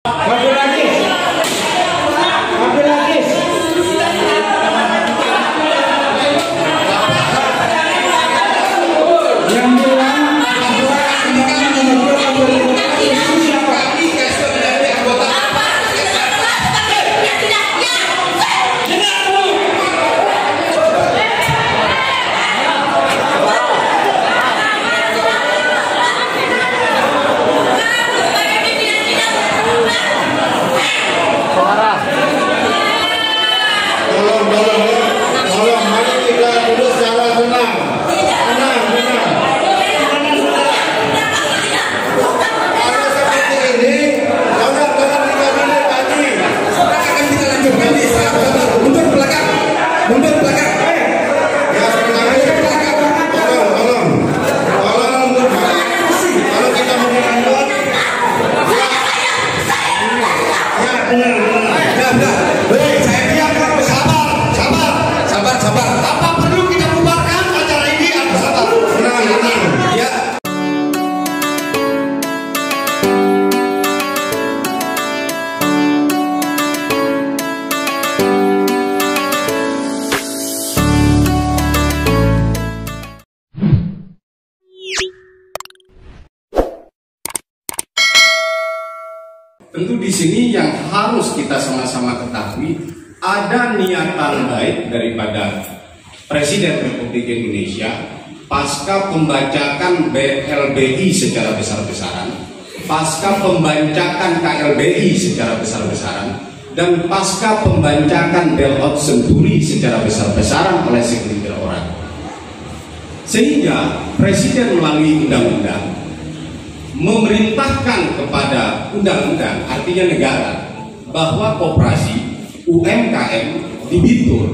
Mobil lagi. Mobil lagi. Yang bilang tentu di sini yang harus kita sama-sama ketahui, ada niatan baik daripada Presiden Republik Indonesia pasca pembajakan BLBI secara besar-besaran, pasca pembajakan KLBI secara besar-besaran, dan pasca pembajakan bailout Senturi secara besar-besaran oleh segelintir orang. Sehingga Presiden melalui undang-undang memerintahkan kepada undang-undang, artinya negara, bahwa koperasi UMKM dibitur,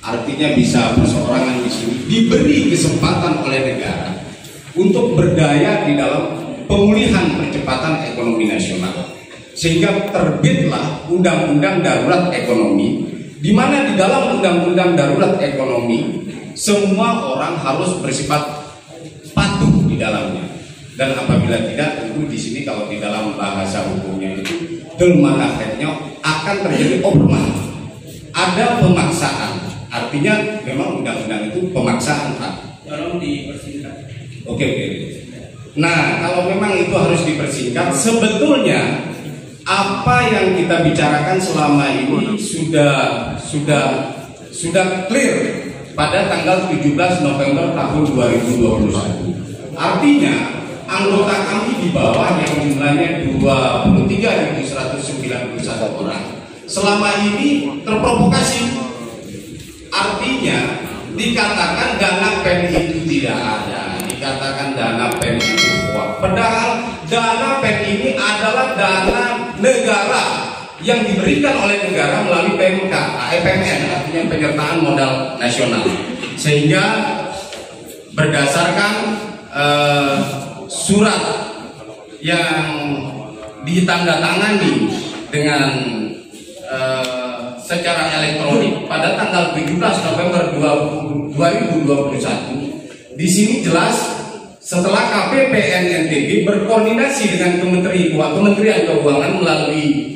artinya bisa perseorangan di sini, diberi kesempatan oleh negara untuk berdaya di dalam pemulihan percepatan ekonomi nasional, sehingga terbitlah Undang-Undang Darurat Ekonomi, di mana di dalam Undang-Undang Darurat Ekonomi semua orang harus bersifat patuh di dalamnya. Dan apabila tidak, tentu di sini kalau di dalam bahasa hukumnya itu delmanaketnya akan terjadi obrol. Ada pemaksaan, artinya memang undang-undang itu pemaksaan, Pak. Tolong dipersingkat. Oke. Nah, kalau memang itu harus dipersingkat, sebetulnya apa yang kita bicarakan selama ini sudah clear pada tanggal 17 November tahun 2021. Artinya anggota kami di bawah yang jumlahnya 23.191 orang selama ini terprovokasi. Artinya dikatakan dana PEN itu tidak ada, dikatakan dana PEN itu kuat. Padahal dana PEN ini adalah dana negara yang diberikan oleh negara melalui PMK, PMN, artinya penyertaan modal nasional. Sehingga berdasarkan surat yang ditandatangani dengan secara elektronik pada tanggal 17 November 2021. Di sini jelas setelah KPPN NTB berkoordinasi dengan Kementerian Keuangan melalui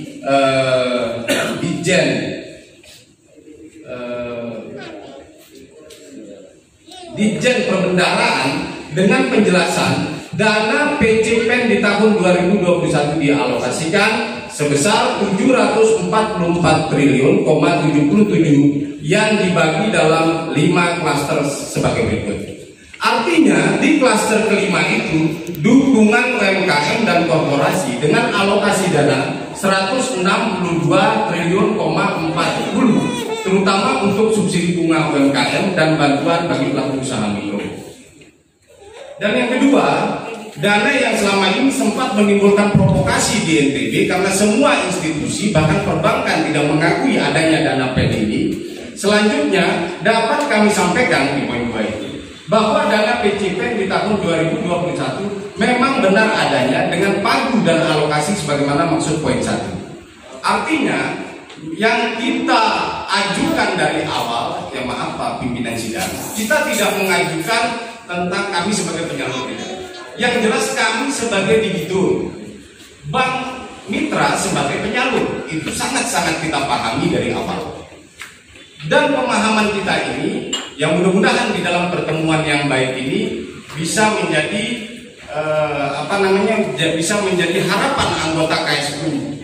Ditjen Perbendaharaan dengan penjelasan dana PCPEN di tahun 2021 dialokasikan sebesar 744 triliun, 77 yang dibagi dalam 5 klaster sebagai berikut. Artinya di klaster kelima itu dukungan UMKM dan korporasi dengan alokasi dana 162 triliun, 40 terutama untuk subsidi bunga UMKM dan bantuan bagi pelaku usaha mikro. Dan yang kedua, dana yang selama ini sempat menimbulkan provokasi di NTB karena semua institusi bahkan perbankan tidak mengakui adanya dana PEN ini. Selanjutnya dapat kami sampaikan di poin 2 itu bahwa dana PCPEN di tahun 2021 memang benar adanya dengan pagu dan alokasi sebagaimana maksud poin 1. Artinya yang kita ajukan dari awal, ya maaf Pak pimpinan sidang, kita tidak mengajukan tentang kami sebagai penyalur tidak. Yang jelas kami sebagai debitur, bank mitra sebagai penyalur. Itu sangat-sangat kita pahami dari awal. Dan pemahaman kita ini, yang mudah-mudahan di dalam pertemuan yang baik ini bisa menjadi bisa menjadi harapan anggota KSU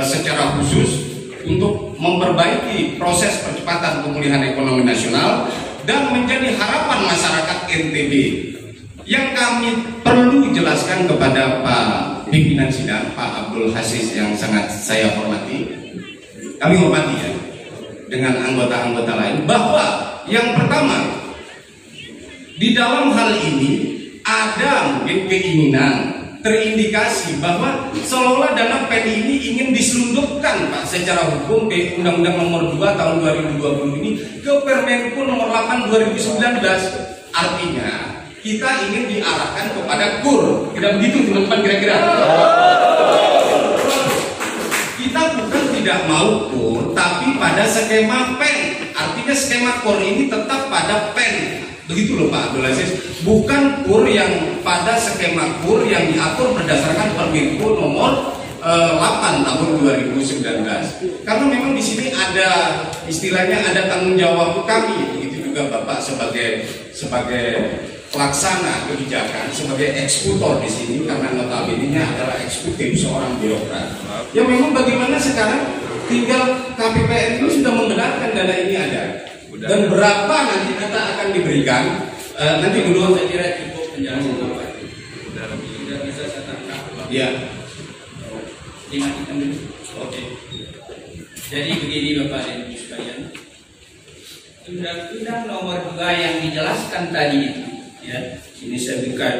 secara khusus untuk memperbaiki proses percepatan pemulihan ekonomi nasional dan menjadi harapan masyarakat NTB. Yang kami perlu jelaskan kepada Pak pimpinan sidang, Pak Abdul Hasis yang sangat saya hormati, kami hormati ya, dengan anggota-anggota lain, bahwa yang pertama, di dalam hal ini ada mungkin keinginan, terindikasi bahwa seolah-olah dana PEN ini ingin diselundupkan Pak secara hukum ke Undang-Undang Nomor 2 Tahun 2020 ini ke Permenku Nomor 8 2019. Artinya kita ingin diarahkan kepada KUR. Tidak begitu teman-teman kira-kira? Kita bukan tidak mau KUR, tapi pada skema PEN. Artinya skema KUR ini tetap pada PEN. Begitu loh Pak Abdul Aziz. Bukan KUR yang pada skema KUR yang diatur berdasarkan Permenku Nomor 8 tahun 2019. Karena memang di sini ada istilahnya ada tanggung jawab kami. Begitu juga Bapak sebagai pelaksana kebijakan, sebagai eksekutor di sini, karena notabene-nya adalah eksekutif seorang birokrat. Ya memang bagaimana sekarang tinggal KPPN ini sudah membenarkan dana ini ada. Dan berapa nanti kata akan diberikan? Nanti dulu saya kira cukup penjelasan Bapak. Sudah bisa saya tangkap. Iya. Dimatikan dulu. Oke. Jadi begini Bapak dan Ibu sekalian. Undang-Undang Nomor 2 yang dijelaskan tadi itu, ya, ini saya bukan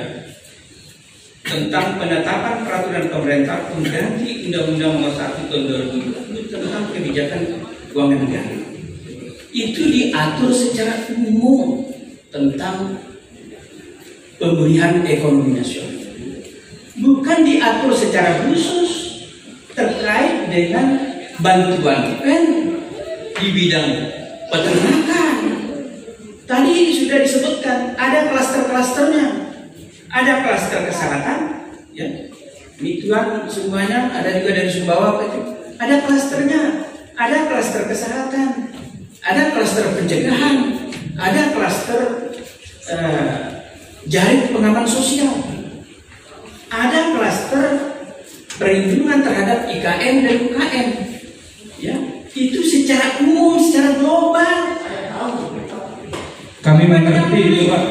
tentang penetapan peraturan pemerintah pengganti Undang-Undang Nomor 1 Tahun 2020 tentang kebijakan keuangan negara. Itu diatur secara umum tentang pemulihan ekonomi nasional, bukan diatur secara khusus terkait dengan bantuan PEN di bidang peternakan. Tadi sudah disebutkan ada klaster-klasternya, ada klaster kesehatan, ya, mituan semuanya, ada juga dari Sumbawa, ada klasternya, ada klaster kesehatan, ada klaster pencegahan, ada klaster jaring pengaman sosial, ada klaster perlindungan terhadap IKN dan UKM, ya, itu secara umum, secara global. Kami mengerti itu Pak.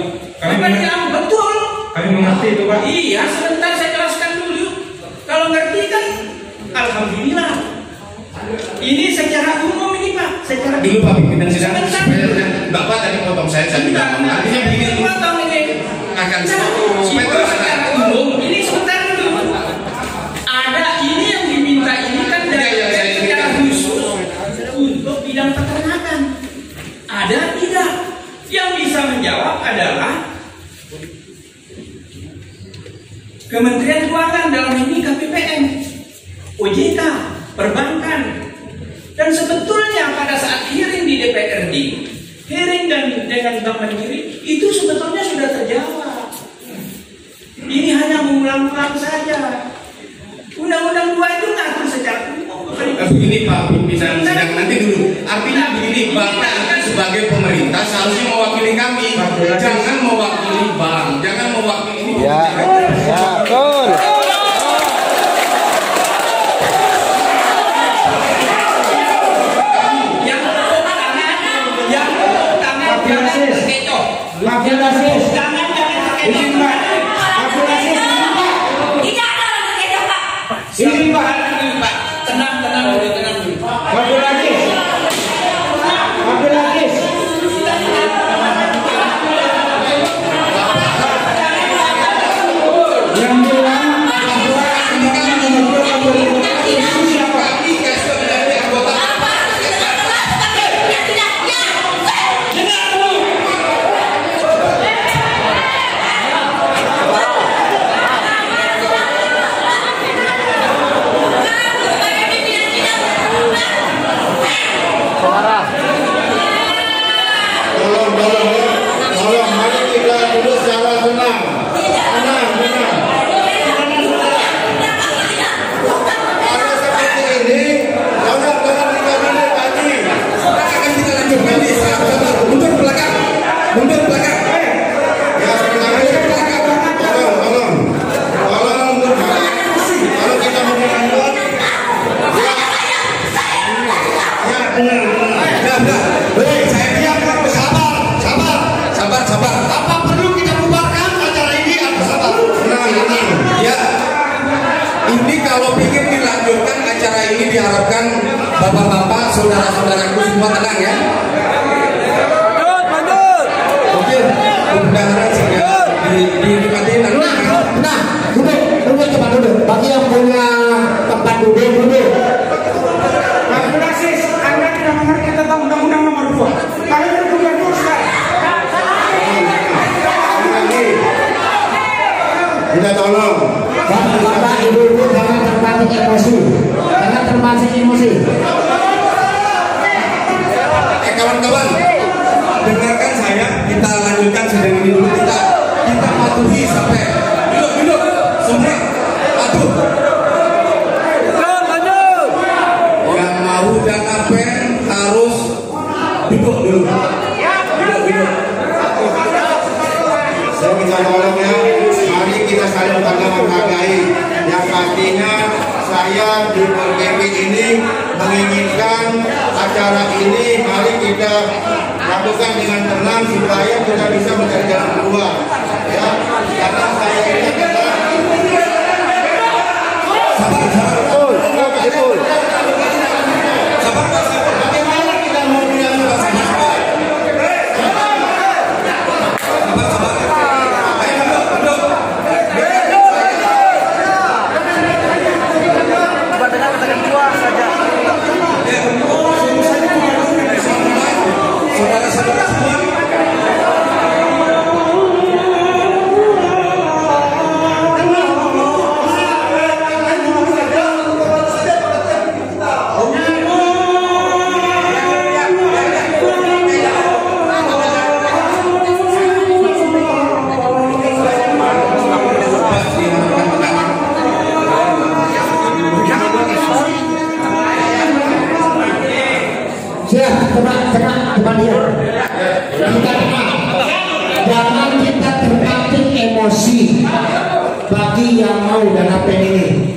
Betul. Kami mengerti itu Pak. Iya, sebentar saya jelaskan dulu. Kalau ngerti kan, alhamdulillah. Ini secara umum ini Pak. Secara dulu Pak pimpinan sidang. Bapak tadi potong saya tidak mau. Artinya begini. Potong ini. Akan secara umum. Ini sebentar dulu. Ada ini yang diminta ini kan dari secara khusus untuk bidang peternakan. Ada tidak? Yang bisa menjawab adalah Kementerian Keuangan, dalam ini KPPN, OJK, perbankan. Dan sebetulnya pada saat hearing di DPRD, hearing dan dengan Bank Mandiri, itu sebetulnya sudah terjawab. Ini hanya mengulang-ulang saja. Undang-undang 2 itu ngatur secara umum. Begini Pak pimpinan sidang, nanti dulu. Artinya begini, Bapak sebagai pemerintah seharusnya mewakili kami. Jangan mewakili bank, jangan mewakili ini. Ya, betul. Ini Pak. Tenang dulu. Abdul Aziz. Yang bilang semua tenang ya. Oke, bendahara segera dinikmati. Nah, duduk cepat duduk. Bagi yang punya tempat duduk. Kalkulasi, Anda tidak mengerti tentang Undang-Undang Nomor 2. Kalian berbuat dosa. Kita tolong. Bapak, ibu-ibu jangan terpancing emosi. Jangan terpancing emosi. Kawan-kawan, dengarkan saya. Kita lanjutkan sidang ini dulu. Kita patuhi sampai duduk semua patuh. Yang mau jangka pen harus duduk dulu. Duduk. Saya minta tolong ya. Mari kita saling menghargai. Yang pastinya saya di BKP ini menginginkan acara ini mari kita lakukan dengan tenang supaya kita bisa mencari jalan keluar. Ya, karena saya ini adalah bagaimana kita mau menyambut sabar. Saudara-saudara semua, Coba lihat. Jangan kita terpancing emosi. Bagi yang mau dana pen ini.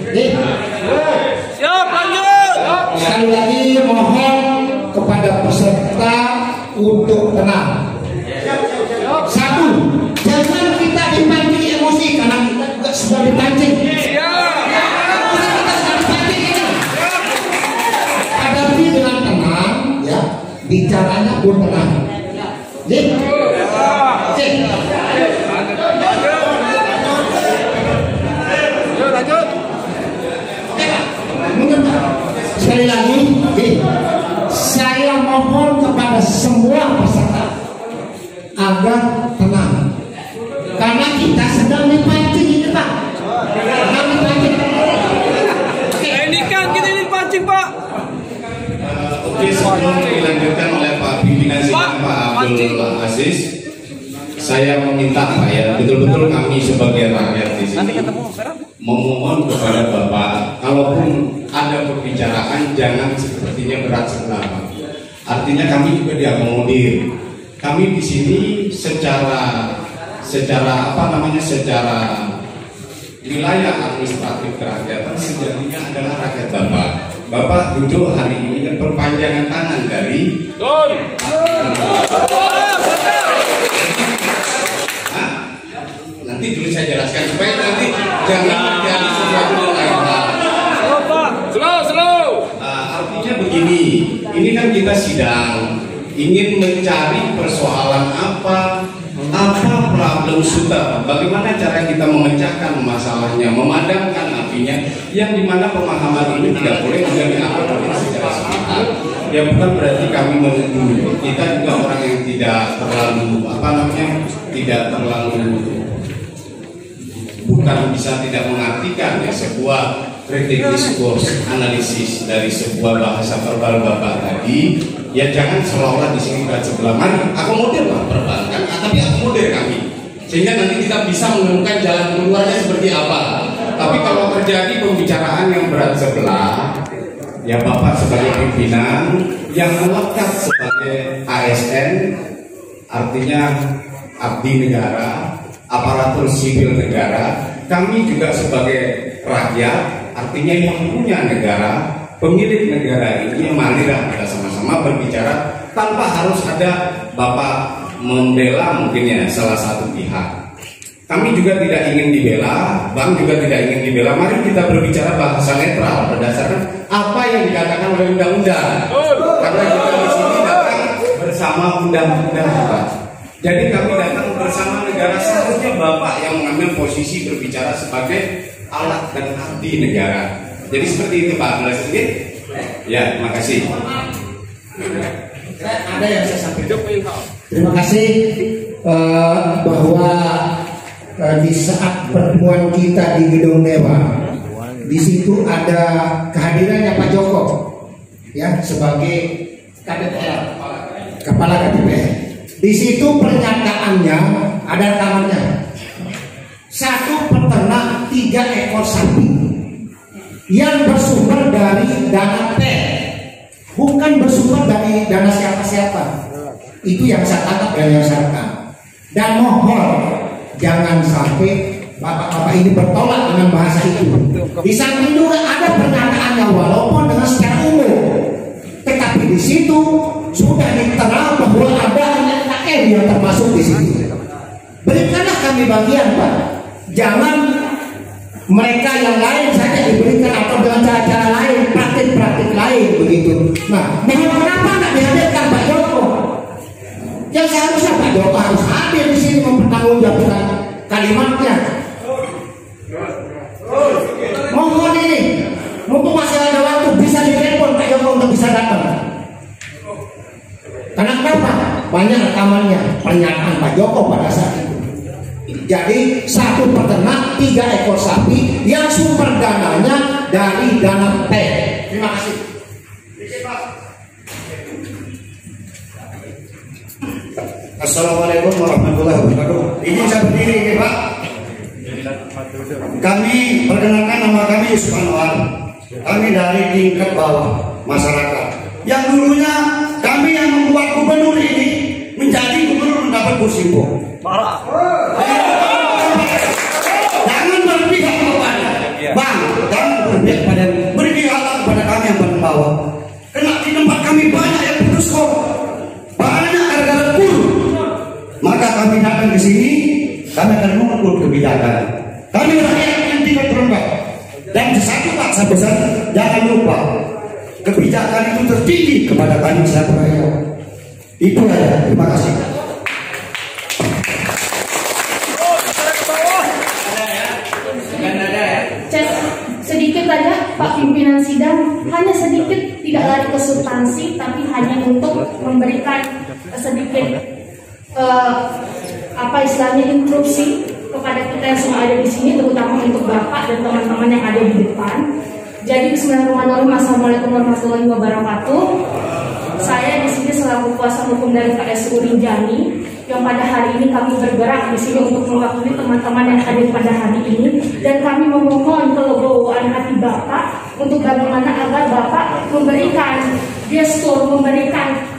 Siap, lanjut. Sekali lagi mohon kepada peserta untuk tenang. Satu, jangan kita dipancing emosi karena kita juga sudah dipancing. Hadapi dengan tenang, ya. Bicaranya pun tenang. Sekali lagi, saya mohon kepada semua peserta agar tenang, karena kita sedang dipancing ini Pak. Sedang dipancing. Ini kan kita dipancing Pak. Oke, sebelum dilanjutkan oleh Pak Pimpinan Sidang Pak Abdul Aziz, saya meminta Pak ya, betul-betul kami sebagai rakyat di sini memohon kepada Bapak, kalaupun ada pembicaraan jangan sepertinya berat sebelah. Artinya kami juga diakomodir. Kami di sini secara wilayah administratif kerakyatan sejatinya adalah rakyat Bapak. Bapak duduk hari ini kan perpanjangan tangan dari nanti dulu saya jelaskan supaya nanti jangan terjadi sesuatu yang lain. Slow. Artinya begini, ini kan kita sidang ingin mencari persoalan apa problem shooter, bagaimana cara kita memecahkan masalahnya, memadamkan apinya, yang dimana pemahaman ini tidak boleh juga dianggap secara sepihak. Ya bukan berarti kami menuduh, kita juga orang yang tidak terlalu bukan bisa tidak mengartikan ya sebuah kritik diskurs analisis dari sebuah bahasa verbal Bapak tadi. Ya jangan seolah-olah di sini berat sebelah. Mari akomodir lah perbankan, tapi akomodir kami sehingga nanti kita bisa menemukan jalan keluarnya seperti apa. Tapi kalau terjadi pembicaraan yang berat sebelah, ya Bapak sebagai pimpinan yang melekat sebagai ASN, artinya abdi negara, aparatur sipil negara, kami juga sebagai rakyat, artinya yang punya negara, pemilik negara ini, marilah kita sama-sama berbicara tanpa harus ada Bapak membela mungkin ya salah satu pihak. Kami juga tidak ingin dibela, Bang juga tidak ingin dibela. Mari kita berbicara bahasa netral berdasarkan apa yang dikatakan oleh undang-undang. Karena kita di sini bersama undang-undang Pak. Jadi kami datang bersama negara, seharusnya Bapak yang mengambil posisi berbicara sebagai alat dan abdi negara. Jadi seperti itu Pak, boleh sedikit? Ya, terima kasih. Ada yang saya sampaikan. Terima kasih bahwa di saat pertemuan kita di Gedung Dewa, di situ ada kehadirannya Pak Joko, ya, sebagai KTPR, Kepala KTPR. Di situ pernyataannya ada rekamannya. 1 peternak 3 ekor sapi yang bersumber dari dana P, bukan bersumber dari dana siapa-siapa. Itu yang saya tangkap dan yang saya rekam. Dan mohon jangan sampai bapak-bapak ini bertolak dengan bahasa itu. Di samping juga ada pernyataannya walaupun dengan secara umum, tetapi di situ sudah diterang bahwa ada NKM yang termasuk di situ. Berikanlah kami bagian Pak. Jangan mereka yang lain saja diberikan atau dengan cara-cara lain, praktik-praktik lain begitu. Nah, kenapa nggak dihadirkan Pak Joko? Yang seharusnya Pak Joko harus hadir di sini mempertanggungjawabkan kalimatnya. Mohon ini, mumpung masih ada waktu bisa ditelepon Pak Joko untuk bisa datang. Karena kenapa? Banyak rekamannya, pernyataan Pak Joko pada saat itu. Jadi 1 peternak 3 ekor sapi yang sumber dananya dari dana P. Terima kasih. Assalamualaikum warahmatullahi wabarakatuh. Ini saya berdiri ini Pak. Kami perkenalkan, nama kami Yusuf Anwar. Kami dari tingkat bawah masyarakat. Yang dulunya kami yang membuat gubernur ini menjadi gubernur mendapat kursi Jangan berpihak kepada Bang, jangan berpihak pada kepada kami yang paling bawah. Karena di tempat kami banyak yang putus kok. Banyak gara-gara pur. Maka kami datang ke sini, kami akan mengukur kebijakan. Kami rakyat yang tidak terlibat. Dan satu Pak besar, jangan lupa kebijakan itu tertinggi kepada kami selaku rakyat. Itu aja. Terima kasih. Sedikit saja Pak pimpinan sidang, hanya sedikit, tidak lari ke substansi, tapi hanya untuk memberikan sedikit apa istilahnya instruksi kepada kita yang semua ada di sini, terutama untuk Bapak dan teman-teman yang ada di depan. Jadi bismillahirrahmanirrahim, assalamualaikum warahmatullahi wabarakatuh. Saya di sini selaku kuasa hukum dari KSU Rinjani, yang pada hari ini kami bergerak di sini untuk mewakili teman-teman yang hadir pada hari ini, dan kami memohon kelegowoan hati Bapak untuk bagaimana agar Bapak memberikan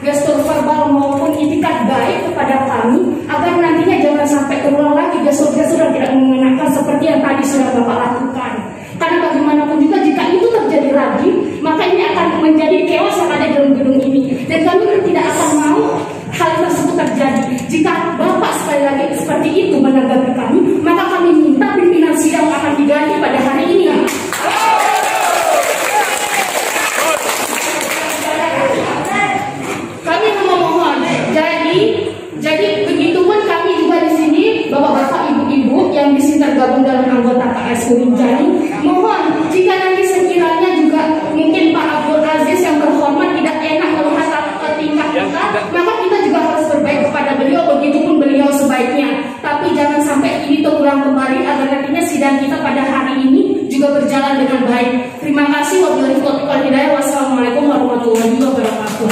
gestur verbal maupun itikat baik kepada kami, agar nantinya jangan sampai terulang lagi gestur-gestur yang tidak mengenakan seperti yang tadi sudah Bapak lakukan. Karena bagaimanapun juga jika itu terjadi lagi, maka ini akan menjadi chaos yang ada dalam gedung ini, dan kami tidak akan mau hal tersebut terjadi. Jika Bapak sekali lagi seperti itu menanggapi kami, maka kami minta pimpinan sidang akan diganti pada hari ini. Kami memohon, jadi begitupun kami juga di sini, bapak-bapak, ibu-ibu yang di sini tergabung dalam anggota KSU Rinjani, mohon jika nanti sekiranya juga mungkin Pak Abdul Aziz yang terhormat tidak enak melihat tingkah kita, maka kita juga harus berbaik kepada beliau, begitupun beliau sebaiknya. Tapi jangan sampai ini terulang kembali, agar nantinya sidang kita pada hari ini juga berjalan dengan baik. Terima kasih. Wabillahi taufiq wal hidayah. Wassalamualaikum warahmatullahi wabarakatuh.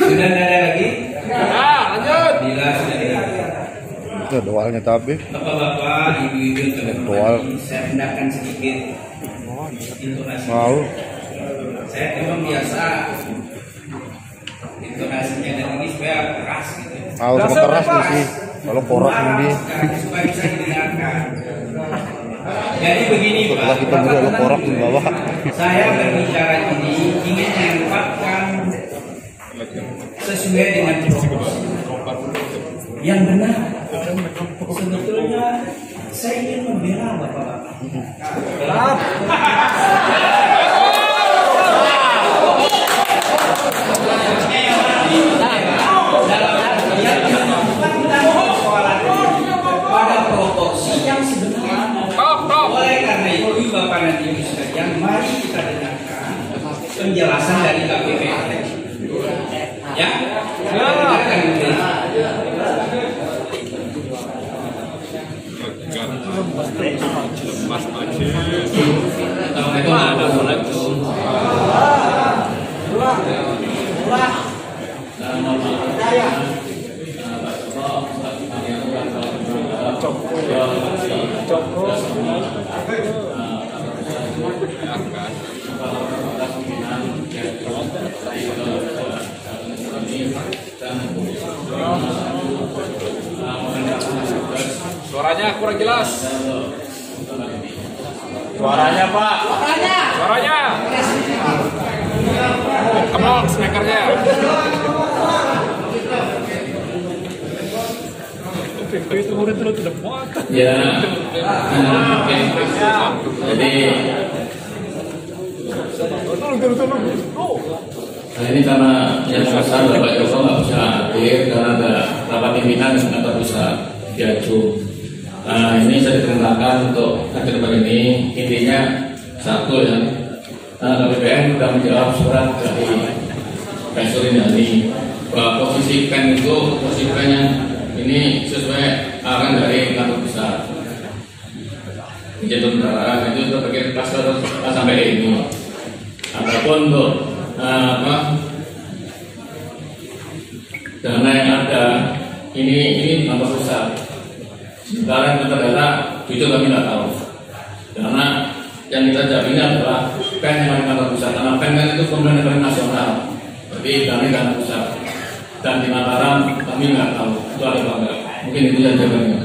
Sudah ada lagi? Lanjut. Bila sudah ada. Doalnya tapi. Bapak-bapak, ibu-ibu, teman-teman, saya hendakkan sedikit intonasi. Mau. Saya memang biasa intonasinya dan ini supaya keras gitu. Mau keras sih. Kalau porak ini supaya bisa didengarkan. Jadi begini Pak, setelah kita juga ada porak di bawah. saya berbicara ini ingin menempatkan sesuai dengan proporsi yang benar. Sebetulnya saya ingin membela bapak-bapak. Bapak dan Ibu sekalian, mari kita dengarkan penjelasan dari KPPN. Ya, kita dengarkan dulu. Suaranya kurang jelas. Suaranya Pak. Suaranya. Kemol speakernya. Itu murid terus tidak muat. Ya, oke. Jadi ini karena yang besar Bapak Joko nggak bisa hadir karena ada rapat pimpinan yang nggak bisa diaju. Nah, ini saya diperintahkan untuk hadir pagi ini. Intinya satu ya, KPPN sudah menjawab surat dari Pak Suryani bahwa posisi pen itu posisi pennya ini sesuai arahan dari kantor pusat. Izin kendaraan itu terkait pasal sampai ini. Adapun untuk dana yang ada ini kantor pusat. Sekarang kita data itu kami tidak tahu. Karena yang kita jawab ini adalah pen yang ada kantor pusat. Karena pen kan itu pemerintah nasional. Jadi kami kantor pusat. Dan di Mataram kami nggak tahu itu ada apa enggak. Mungkin itu yang jawabannya.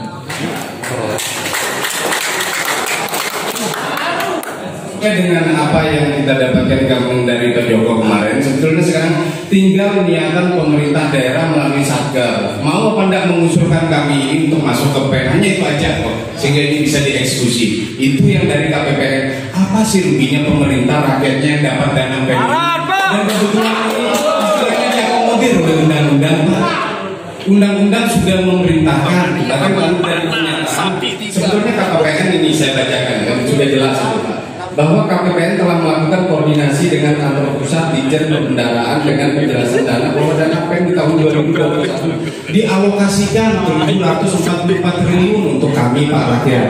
Dengan apa yang kita dapatkan gabung dari Pak Joko kemarin, sebetulnya sekarang tinggal niatan pemerintah daerah melalui Satker mau apa tidak mengusulkan kami ini untuk masuk ke PEN, hanya itu aja kok, sehingga ini bisa dieksekusi. Itu yang dari KPPN. Apa sih ruginya pemerintah rakyatnya yang dapat dana PEN ini? Dan kebetulan ini istilahnya diakomodir oleh undang-undang. Undang-undang sudah memerintahkan, bahkan kalau dari pernyataan sebetulnya KPPN ini saya bacakan, kan sudah jelas itu, bahwa KPPN telah melakukan koordinasi dengan kantor pusat Ditjen Perbendaharaan dengan penjelasan dana bahwa dana PEN di tahun 2021 dialokasikan 744 triliun untuk kami Pak rakyat.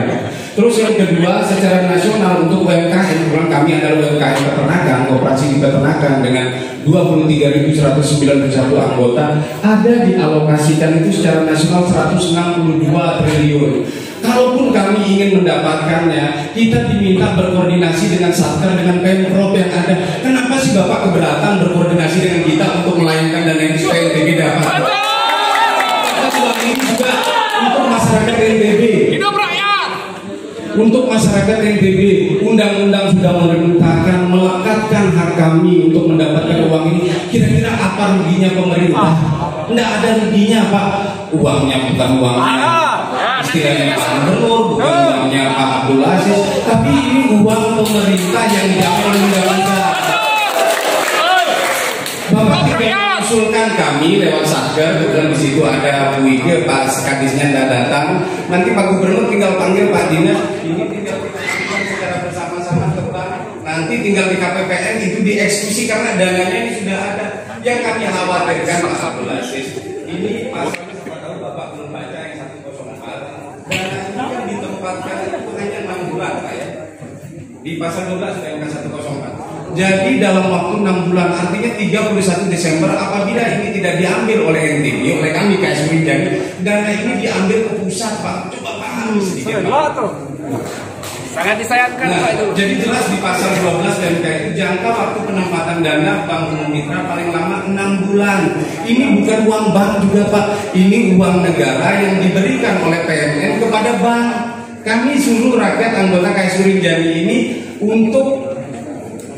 Terus yang kedua, secara nasional untuk UMKM, kami adalah UMKM peternakan, koperasi di peternakan dengan 23.191 anggota, ada dialokasikan itu secara nasional 162 triliun. Kalaupun kami ingin mendapatkannya, kita diminta berkoordinasi dengan Satker, dengan Pemprov yang ada. Kenapa sih Bapak keberatan berkoordinasi dengan kita untuk melayangkan dana ini supaya NTB dapat? Uang ini juga untuk masyarakat NTB. Hidup rakyat. Untuk masyarakat NTB, undang-undang sudah memerintahkan melekatkan hak kami untuk mendapatkan uang ini. Kira-kira apa ruginya pemerintah? Tidak ada ruginya Pak. Uangnya bukan uangnya istilahnya Pak Gubernur, bukan uangnya Pak Abdul Aziz, tapi ini uang pemerintah yang dijamin oleh undang-undang. Bapak tidak mengusulkan kami lewat Satker, kemudian di situ ada Bu Ike, Pak Kadisnya tidak datang. Nanti Pak Gubernur tinggal panggil Pak Dinas, ini tinggal kita diskusikan secara bersama-sama ke bank. Nanti tinggal di KPPN itu dieksekusi karena dananya ini sudah ada. Yang kami khawatirkan Pak Abdul Aziz, ini pasal tahu Bapak belum baca yang 104. Dana ini kan ditempatkan itu hanya 6 bulan Pak ya. Di pasal 12 PMK 104. Jadi dalam waktu 6 bulan, artinya 31 Desember apabila ini tidak diambil oleh NTB, oleh kami KS Winjani, dana ini diambil ke pusat Pak. Coba pahami sedikit Pak. Sangat disayangkan Pak itu. Jadi jelas di pasal 12 PMK itu jangka waktu penempatan dana Bank Umum Mitra paling lama 6 bulan. Ini bukan uang bank juga Pak, ini uang negara yang diberikan oleh PMN kepada bank. Kami suruh rakyat anggota KS Winjani ini untuk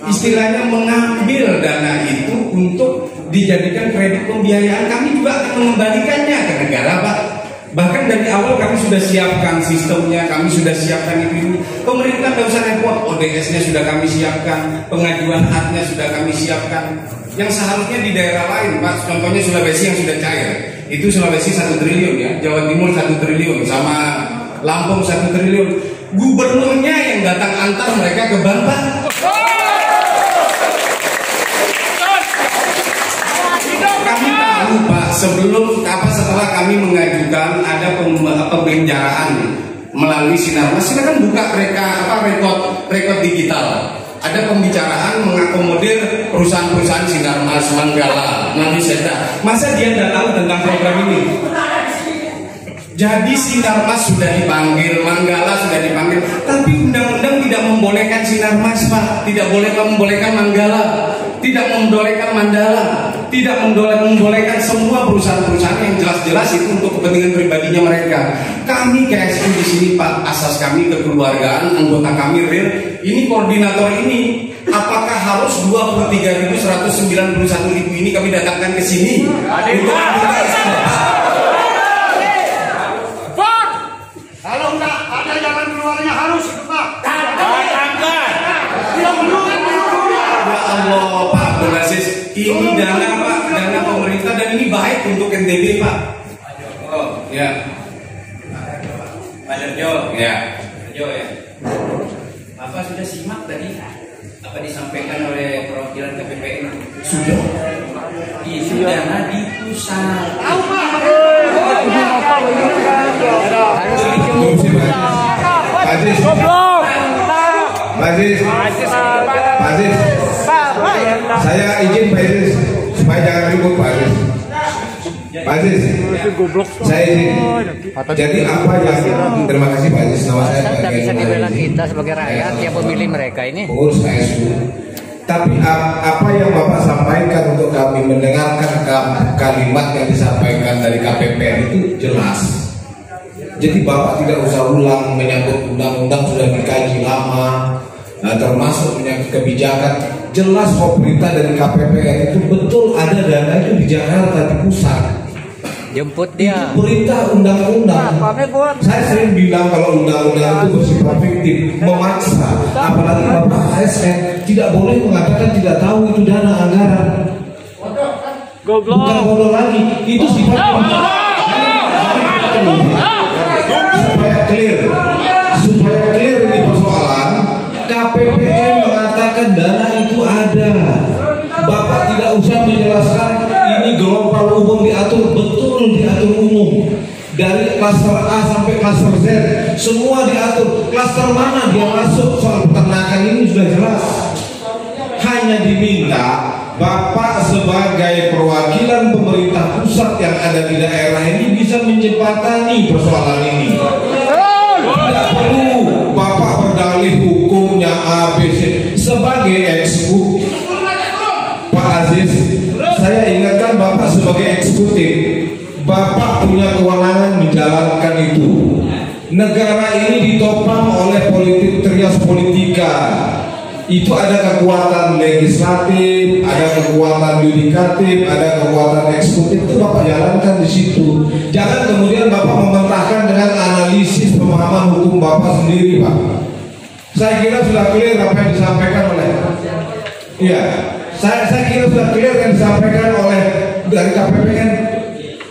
istilahnya mengambil dana itu untuk dijadikan kredit pembiayaan. Kami juga akan mengembalikannya ke negara Pak. Bahkan dari awal kami sudah siapkan sistemnya, kami sudah siapkan itu. Pemerintah tidak usah repot, ODS-nya sudah kami siapkan, pengajuan haknya sudah kami siapkan. Yang seharusnya di daerah lain Pak, contohnya Sulawesi yang sudah cair, itu Sulawesi 1 triliun ya, Jawa Timur 1 triliun, sama Lampung 1 triliun. Gubernurnya yang datang antar mereka ke Banten. Kami tahu Pak, setelah kami mengajukan ada pembicaraan melalui Sinarmas, silakan buka rekod digital. Ada pembicaraan mengakomodir perusahaan-perusahaan Sinarmas, Manggala, Naviseta. Masa dia tidak tahu tentang program ini? Jadi Sinarmas sudah dipanggil, Manggala sudah dipanggil, tapi undang-undang tidak membolehkan Sinarmas Pak, tidak boleh membolehkan Manggala, tidak membolehkan Mandala, tidak membolehkan semua perusahaan-perusahaan yang jelas-jelas itu untuk kepentingan pribadinya mereka. Kami KSU di sini Pak, asas kami kekeluargaan, anggota kami real, ini koordinator ini. Apakah harus 23.191 ibu ini kami datangkan ke sini untuk kalau enggak ada jalan keluarnya harus itu Pak. Ya Allah Pak Abdul Aziz, ini dana Pak, dana pemerintah dan ini baik untuk NTB Pak. Oh ya, Pak Darjo, ya. Bapak sudah simak tadi apa disampaikan oleh perwakilan KPPN? Sudah. Itu dana di pusat. Tahu Pak. Pak Aziz, saya izin Pak Aziz supaya jangan ribut Pak Aziz. Pak Aziz, saya izin. Jadi apa yang terima kasih Pak Aziz, nama saya tidak bisa dibilang kita sebagai rakyat yang pemilih mereka ini. Pengurus KSU. Tapi apa yang Bapak sampaikan untuk kami mendengarkan kalimat yang disampaikan dari KPPN itu jelas. Jadi Bapak tidak usah ulang menyangkut undang-undang sudah dikaji lama, termasuk menyangkut kebijakan. Jelas pemerintah dari KPPN itu betul ada dana itu di Jakarta, di pusat. Jemput dia. Itu perintah undang-undang. Saya sering bilang kalau undang-undang itu bersifat fiktif, memaksa. Apalagi Bapak ASN tidak boleh mengatakan tidak tahu itu dana anggaran. Bukan bodoh lagi, itu sifatnya. Supaya clear ini persoalan, KPPN mengatakan dana itu ada. Bapak tidak usah menjelaskan ini gelombang umum diatur, betul diatur umum. Dari klaster A sampai klaster Z semua diatur. Klaster mana dia masuk, soal peternakan ini sudah jelas. Hanya diminta Bapak sebagai perwakilan pemerintah pusat yang ada di daerah ini bisa menjembatani persoalan ini. Tidak perlu Bapak berdalih hukumnya ABC sebagai eksekutif. Pak Aziz, saya ingatkan Bapak sebagai eksekutif, Bapak punya kewenangan menjalankan itu. Negara ini ditopang oleh politik trias politika. Itu ada kekuatan legislatif, ada kekuatan yudikatif, ada kekuatan eksekutif, itu Bapak jalankan di situ. Jangan kemudian Bapak mementahkan dengan analisis pemahaman hukum Bapak sendiri, Pak. Saya kira sudah clear apa yang disampaikan oleh, iya, saya kira sudah clear yang disampaikan oleh dari KPPN.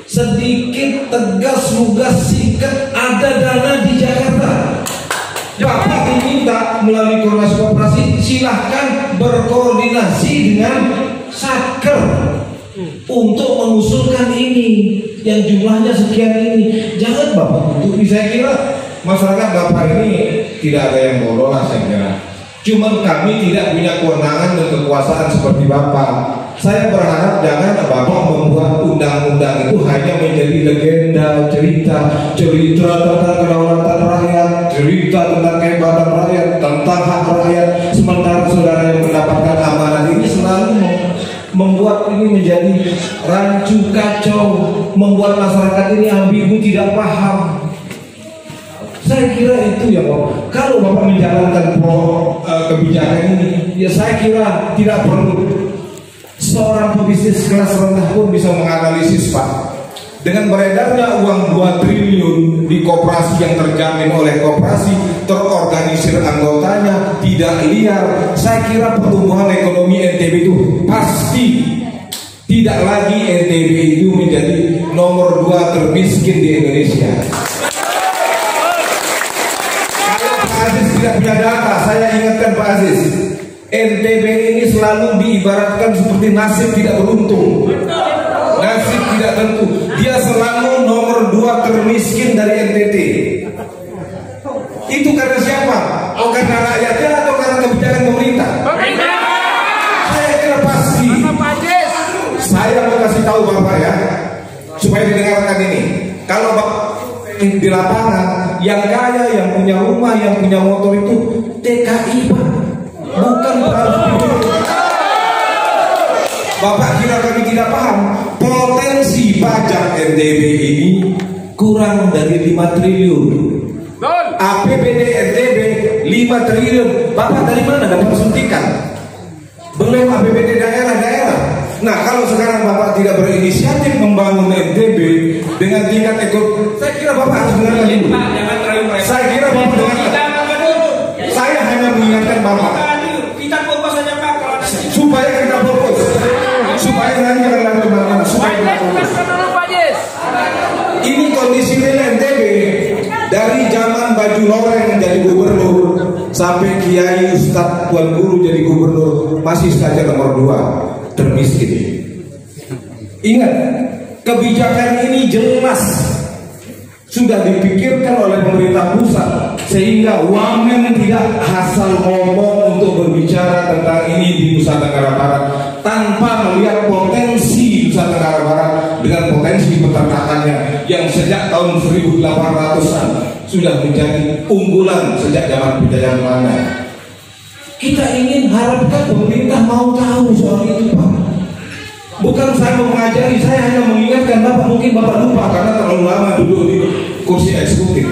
Sedikit tegas, lugas, singkat, ada dana di Jakarta. Bapak diminta melalui koordinasi koperasi silahkan berkoordinasi dengan Satker untuk mengusulkan ini yang jumlahnya sekian ini. Jangan Bapak tutupi. Saya kira masyarakat Bapak ini tidak ada yang bodoh lah saya kira. Cuman kami tidak punya kewenangan dan kekuasaan seperti Bapak. Saya berharap jangan Bapak membuat undang-undang itu hanya menjadi legenda, cerita tentang kedaulatan rakyat, cerita tentang kehebatan rakyat, tentang hak rakyat. Sementara saudara yang mendapatkan amanah ini selalu membuat ini menjadi rancu kacau, membuat masyarakat ini ambigu, tidak paham. Saya kira itu ya Bapak. Kalau Bapak menjalankan kebijakan ini, ya saya kira tidak perlu. Seorang pebisnis kelas rendah pun bisa menganalisis Pak. Dengan beredarnya uang 2 triliun di koperasi yang terjamin oleh koperasi, terorganisir anggotanya, tidak liar, saya kira pertumbuhan ekonomi NTB itu pasti tidak lagi NTB itu menjadi nomor 2 termiskin di Indonesia. Kalau punya data, saya ingatkan Pak Aziz, NTB ini selalu diibaratkan seperti nasib tidak beruntung, nasib tidak tentu. Dia selalu nomor 2 termiskin dari NTT. Itu karena siapa? Oh, karena rakyatnya atau karena kebijakan pemerintah? Saya kira pasti. Saya mau kasih tahu Bapak ya, supaya didengarkan ini. Kalau Bapak di lapangan, yang kaya, yang punya rumah, yang punya motor itu TKI Pak, bukan Bapak kira kami tidak paham potensi pajak NTB ini kurang dari 5 triliun. APBD NTB 5 triliun. Bapak dari mana dapat suntikan? Belum APBD daerah-daerah. Nah, kalau sekarang Bapak tidak berinisiatif membangun NTB dengan tingkat ekonomi, saya kira Bapak harus dengarkan dulu. Saya kira Bapak dengarkan. Saya hanya mengingatkan Bapak. Kita fokus saja Pak, kalau ada supaya kita fokus, supaya nanti akan kemana-mana. Ini kondisi real NTB dari zaman Baju Loreng menjadi gubernur sampai Kiai Ustadz Tuan Guru jadi gubernur masih saja nomor 2 termiskin. Ingat, kebijakan ini jelas sudah dipikirkan oleh pemerintah pusat, sehingga Wamen tidak asal ngomong untuk berbicara tentang ini di Nusa Tenggara Barat tanpa melihat potensi Nusa Tenggara Barat dengan potensi peternakannya yang sejak tahun 1800-an sudah menjadi unggulan sejak zaman penjajahan Belanda. Kita ingin harapkan pemerintah mau tahu soal itu Pak. Bukan saya mau mengajari, saya hanya mengingatkan Bapak. Mungkin Bapak lupa karena terlalu lama duduk di kursi eksekutif.